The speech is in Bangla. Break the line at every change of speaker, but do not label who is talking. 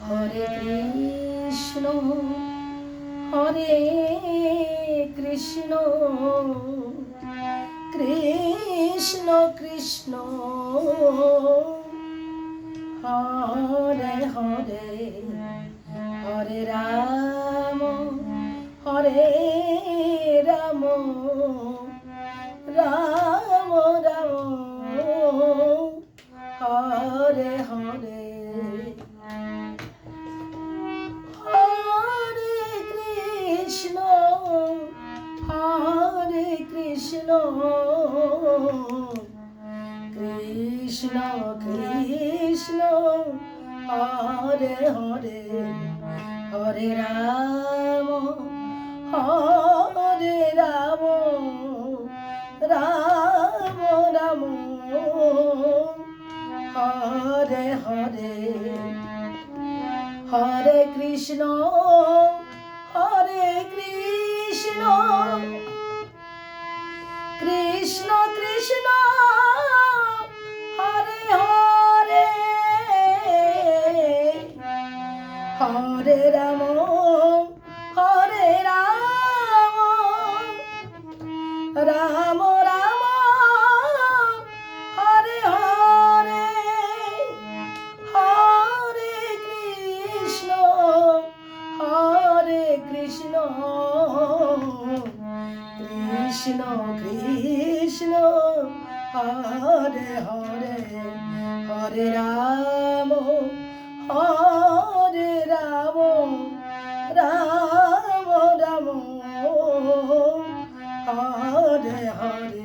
হরে কৃষ্ণ হরে কৃষ্ণ কৃষ্ণ কৃষ্ণ হরে হরে হরে রাম হরে রাম রাম রাম হরে হরে হরে কৃষ্ণ কৃষ্ণ কৃষ্ণ হরে হরে হরে রাম হরে রাম রাম রাম হরে হরে হরে কৃষ্ণ কৃষ্ণ কৃষ্ণ হরে হরে হরে রাম রাম রাম হরে হরে হরে কৃষ্ণ কৃষ্ণ কৃষ্ণ হরে হরে হরে রাম রাম রাম হরে হরে